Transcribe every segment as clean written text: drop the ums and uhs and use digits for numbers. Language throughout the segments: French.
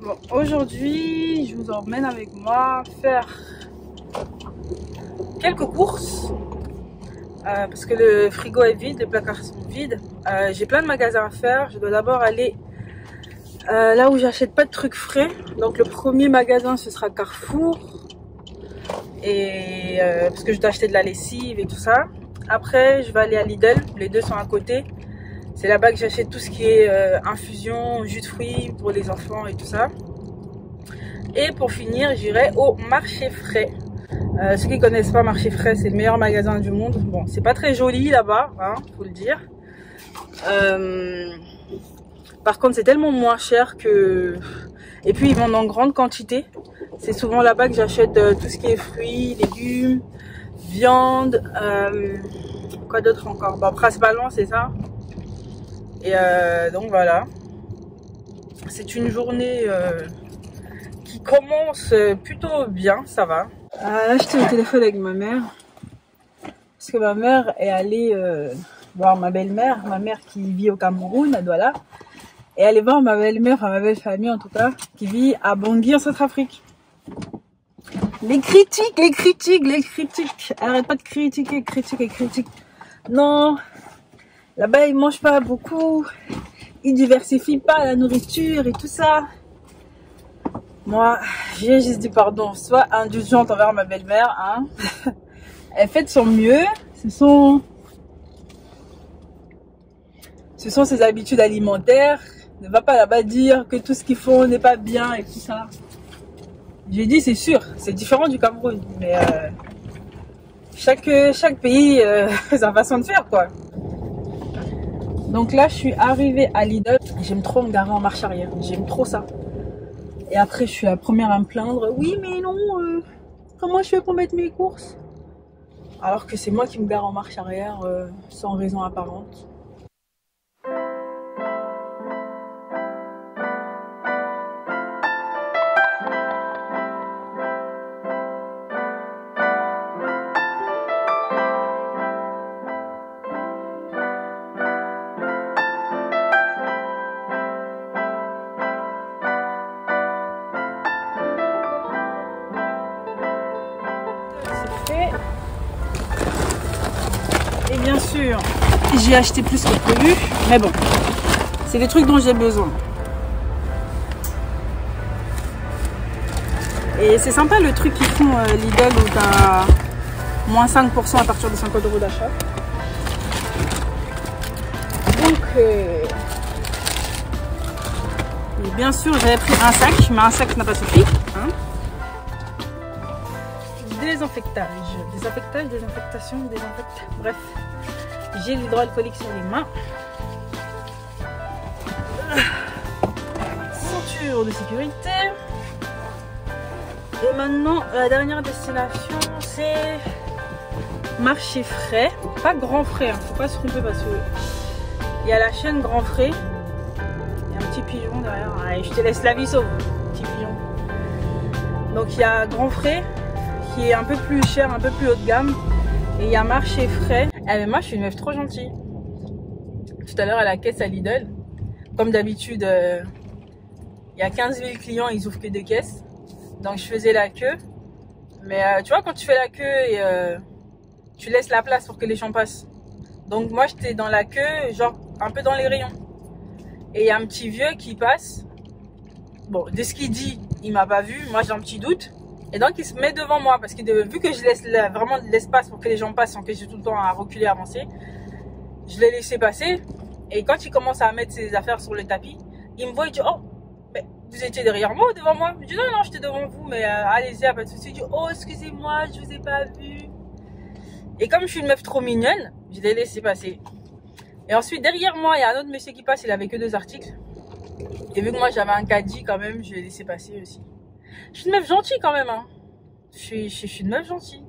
Bon, aujourd'hui, je vous emmène avec moi faire quelques courses parce que le frigo est vide, les placards sont vides. J'ai plein de magasins à faire. Je dois d'abord aller là où j'achète pas de trucs frais. Donc le premier magasin, ce sera Carrefour. Et parce que je dois acheter de la lessive et tout ça. Après, je vais aller à Lidl. Les deux sont à côté. C'est là-bas que j'achète tout ce qui est infusion, jus de fruits pour les enfants et tout ça. Et pour finir, j'irai au marché frais. Ceux qui connaissent pas Marché Frais, c'est le meilleur magasin du monde. Bon, c'est pas très joli là-bas, hein, faut le dire. Par contre, c'est tellement moins cher que... Et puis, ils vendent en grande quantité. C'est souvent là-bas que j'achète tout ce qui est fruits, légumes, viande. Quoi d'autre encore? Bon, principalement, c'est ça. Et donc, voilà. C'est une journée qui commence plutôt bien, ça va. Là, j'étais au téléphone avec ma mère. Parce que ma mère est allée voir ma belle-mère. Ma mère qui vit au Cameroun, à Douala. Et aller voir ma belle-mère, enfin ma belle famille en tout cas, qui vit à Bangui en Centrafrique. Les critiques. Arrête pas de critiquer. Non, là-bas ils mangent pas beaucoup. Ils diversifient pas la nourriture et tout ça. Moi, j'ai juste dit pardon, sois indulgente envers ma belle-mère, hein. Elle fait de son mieux. Ce sont ses habitudes alimentaires. Ne va pas là-bas dire que tout ce qu'ils font n'est pas bien et tout ça. J'ai dit c'est sûr, c'est différent du Cameroun, mais chaque pays sa façon de faire quoi. Donc là je suis arrivée à Lidl, j'aime trop me garer en marche arrière, j'aime trop ça. Et après je suis la première à me plaindre, oui mais non, comment je fais pour mettre mes courses? Alors que c'est moi qui me gare en marche arrière sans raison apparente. Et bien sûr, j'ai acheté plus que prévu, mais bon, c'est des trucs dont j'ai besoin. Et c'est sympa le truc qu'ils font Lidl où t'as moins 5% à partir de 50 € d'achat. Donc, et bien sûr, j'avais pris un sac, mais un sac n'a pas suffi. Hein. Désinfectation, bref, j'ai l'hydroalcoolique sur les mains, ceinture de sécurité, et maintenant la dernière destination c'est Marché Frais, pas Grand Frais, hein, faut pas se tromper parce que il y a la chaîne Grand Frais, il y a un petit pigeon derrière, allez, je te laisse la vie sauve, petit pigeon. Donc il y a Grand Frais qui est un peu plus cher, un peu plus haut de gamme. Et il y a Marché Frais. Mais moi, je suis une meuf trop gentille. Tout à l'heure, à la caisse à Lidl, comme d'habitude, il y a 15 000 clients, ils ouvrent que 2 caisses. Donc, je faisais la queue. Mais tu vois, quand tu fais la queue et tu laisses la place pour que les gens passent. Donc, moi, j'étais dans la queue, genre un peu dans les rayons. Et il y a un petit vieux qui passe. Bon, de ce qu'il dit, il m'a pas vu. Moi, j'ai un petit doute. Et donc il se met devant moi parce que vu que je laisse vraiment de l'espace pour que les gens passent sans que j'ai tout le temps à reculer, avancer, je l'ai laissé passer. Et quand il commence à mettre ses affaires sur le tapis, il me voit, il dit oh, mais vous étiez derrière moi ou devant moi? Je dis non, j'étais devant vous, mais allez-y, pas de souci. Il dit oh, excusez-moi, je vous ai pas vu. Et comme je suis une meuf trop mignonne, je l'ai laissé passer. Et ensuite derrière moi, il y a un autre monsieur qui passe, il avait que 2 articles. Et vu que moi j'avais un caddie quand même, je l'ai laissé passer aussi. Je suis une meuf gentille quand même, hein. Je suis une meuf gentille.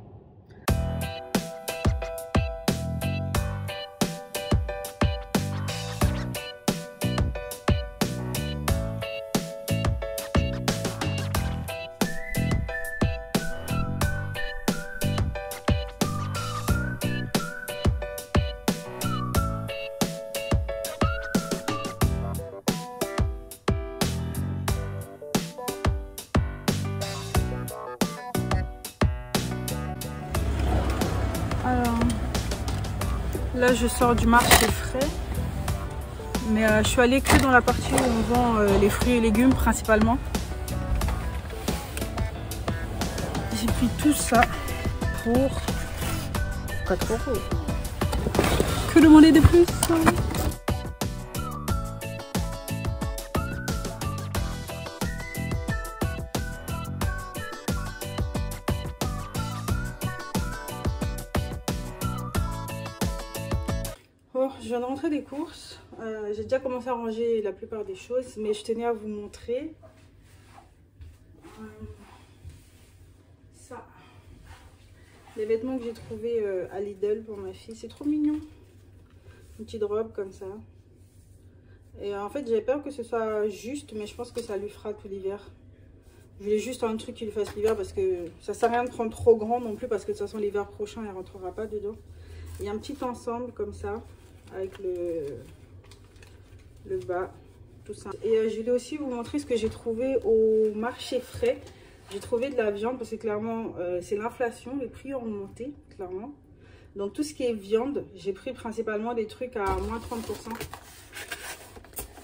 Là, je sors du marché frais. Mais je suis allée que dans la partie où on vend les fruits et légumes principalement. J'ai pris tout ça pour 4 €. Que demander de plus? Bon, je viens de rentrer des courses. J'ai déjà commencé à ranger la plupart des choses, mais je tenais à vous montrer ça. Les vêtements que j'ai trouvés à Lidl pour ma fille. C'est trop mignon. Une petite robe comme ça. Et en fait, j'avais peur que ce soit juste, mais je pense que ça lui fera tout l'hiver. Je voulais juste un truc qui lui fasse l'hiver parce que ça sert à rien de prendre trop grand non plus parce que de toute façon l'hiver prochain, elle ne rentrera pas dedans. Il y a un petit ensemble comme ça avec le bas, tout ça. Et je voulais aussi vous montrer ce que j'ai trouvé au marché frais. J'ai trouvé de la viande parce que clairement, c'est l'inflation, les prix ont augmenté, clairement. Donc tout ce qui est viande, j'ai pris principalement des trucs à moins 30%.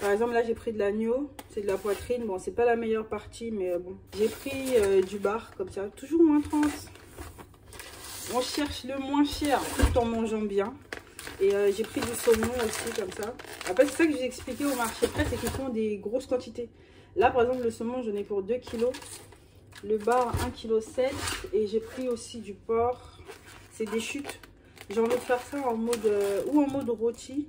Par exemple, là, j'ai pris de l'agneau, c'est de la poitrine. Bon, c'est pas la meilleure partie, mais bon. J'ai pris du bar, comme ça, toujours moins 30. On cherche le moins cher tout en mangeant bien. Et j'ai pris du saumon aussi, comme ça. Après, c'est ça que j'ai expliqué au marché frais, c'est qu'ils font des grosses quantités. Là, par exemple, le saumon, j'en ai pour 2 kg. Le bar, 1,7 kg. Et j'ai pris aussi du porc. C'est des chutes. J'ai envie de faire ça en mode, ou en mode rôti,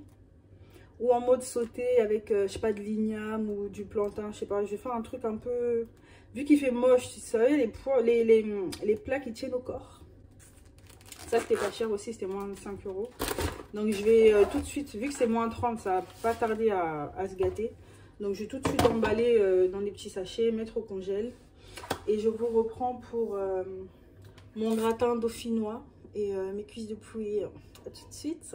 ou en mode sauté avec, je sais pas, de l'igname ou du plantain, je sais pas. Je vais faire un truc un peu, vu qu'il fait moche, vous savez, les plats qui tiennent au corps. Ça, c'était pas cher aussi, c'était moins de 5 €. Donc, je vais tout de suite, vu que c'est moins 30, ça va pas tarder à se gâter. Donc, je vais tout de suite emballer dans des petits sachets, mettre au congèle. Et je vous reprends pour mon gratin dauphinois et mes cuisses de poulet. À tout de suite.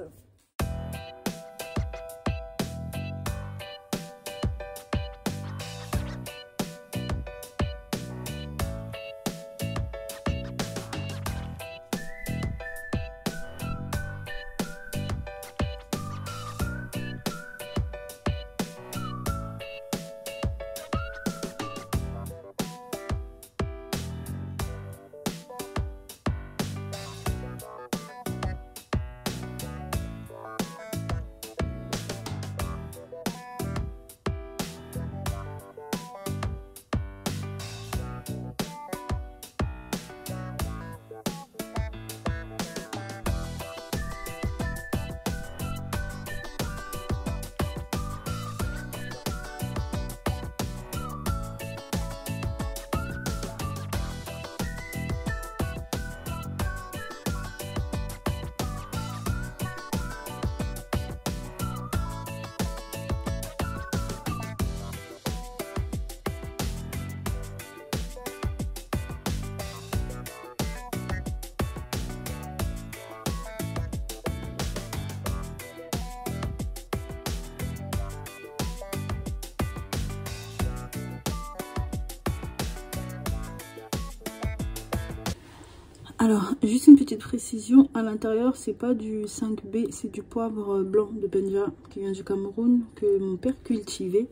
Alors, juste une petite précision, à l'intérieur, c'est pas du 5B, c'est du poivre blanc de Penja qui vient du Cameroun, que mon père cultivait.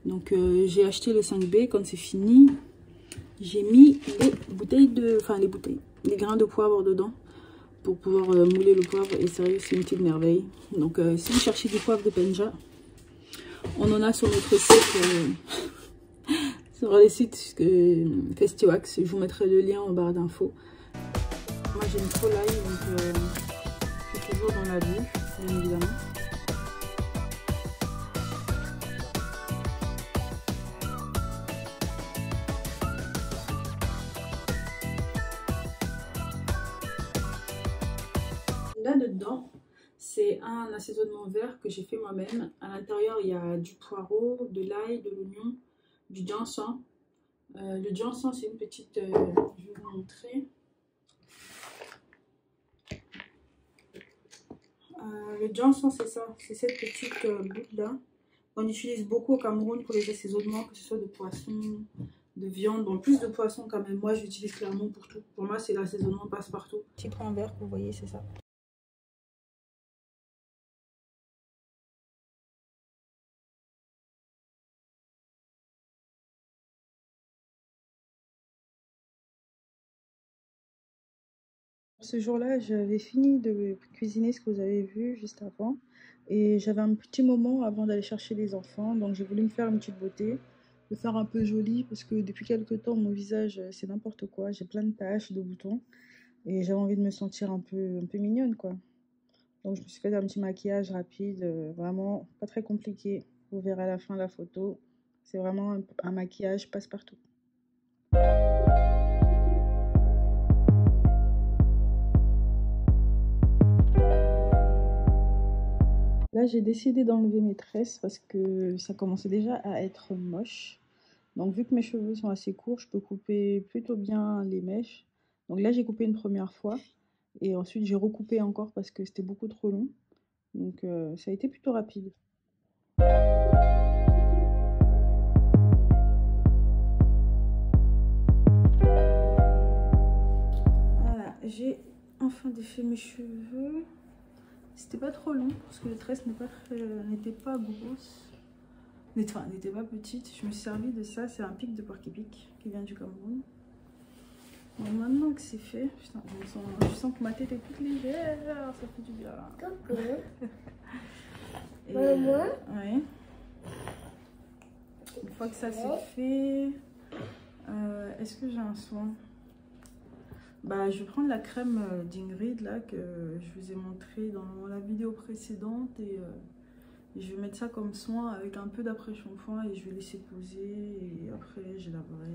Donc, j'ai acheté le 5B, quand c'est fini, j'ai mis les bouteilles les grains de poivre dedans pour pouvoir mouler le poivre. Et sérieux, c'est une petite merveille. Donc, si vous cherchez du poivre de Penja, on en a sur notre site, sur le site Festiwax. Je vous mettrai le lien en barre d'infos. Moi j'aime trop l'ail, donc je suis toujours dans la bouffe, bien évidemment. Là-dedans, c'est un assaisonnement vert que j'ai fait moi-même. À l'intérieur, il y a du poireau, de l'ail, de l'oignon, du ginseng. Le ginseng, c'est une petite... je vais vous montrer. Le ginseng, c'est ça, c'est cette petite boule là. On utilise beaucoup au Cameroun pour les assaisonnements, que ce soit de poisson, de viande. Bon, plus de poisson quand même. Moi, j'utilise clairement pour tout. Pour moi, c'est l'assaisonnement passe-partout. Petit point vert que vous voyez, c'est ça. Ce jour-là, j'avais fini de cuisiner ce que vous avez vu juste avant. Et j'avais un petit moment avant d'aller chercher les enfants. Donc j'ai voulu me faire une petite beauté, me faire un peu jolie parce que depuis quelques temps, mon visage, c'est n'importe quoi. J'ai plein de taches, de boutons. Et j'avais envie de me sentir un peu mignonne, quoi. Donc je me suis fait un petit maquillage rapide, vraiment pas très compliqué. Vous verrez à la fin de la photo. C'est vraiment un maquillage passe-partout. Là, j'ai décidé d'enlever mes tresses parce que ça commençait déjà à être moche. Donc vu que mes cheveux sont assez courts, je peux couper plutôt bien les mèches. Donc là, j'ai coupé une première fois et ensuite j'ai recoupé encore parce que c'était beaucoup trop long. Donc ça a été plutôt rapide. Voilà, j'ai enfin défait mes cheveux. C'était pas trop long parce que les tresses n'étaient pas grosses. Enfin, n'étaient pas petites. Je me suis servi de ça. C'est un pic de Porc-Épic qui vient du Cameroun. Bon, maintenant que c'est fait, putain, je sens que ma tête est toute légère. Ça fait du bien. Coucou. Et, Maman. ouais. Une fois que ça c'est fait, est-ce que j'ai un soin? Bah, je vais prendre la crème d'Ingrid là que je vous ai montré dans la vidéo précédente et je vais mettre ça comme soin avec un peu d'après-shampoing et je vais laisser poser et après je laverai.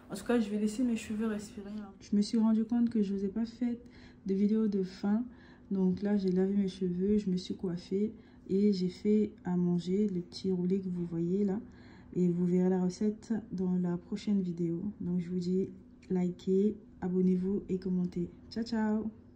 En tout cas, je vais laisser mes cheveux respirer là. Je me suis rendu compte que je vous ai pas fait de vidéo de fin. Donc là, j'ai lavé mes cheveux, je me suis coiffée et j'ai fait à manger le petit roulé que vous voyez là. Et vous verrez la recette dans la prochaine vidéo. Donc je vous dis likez, abonnez-vous et commentez. Ciao ciao!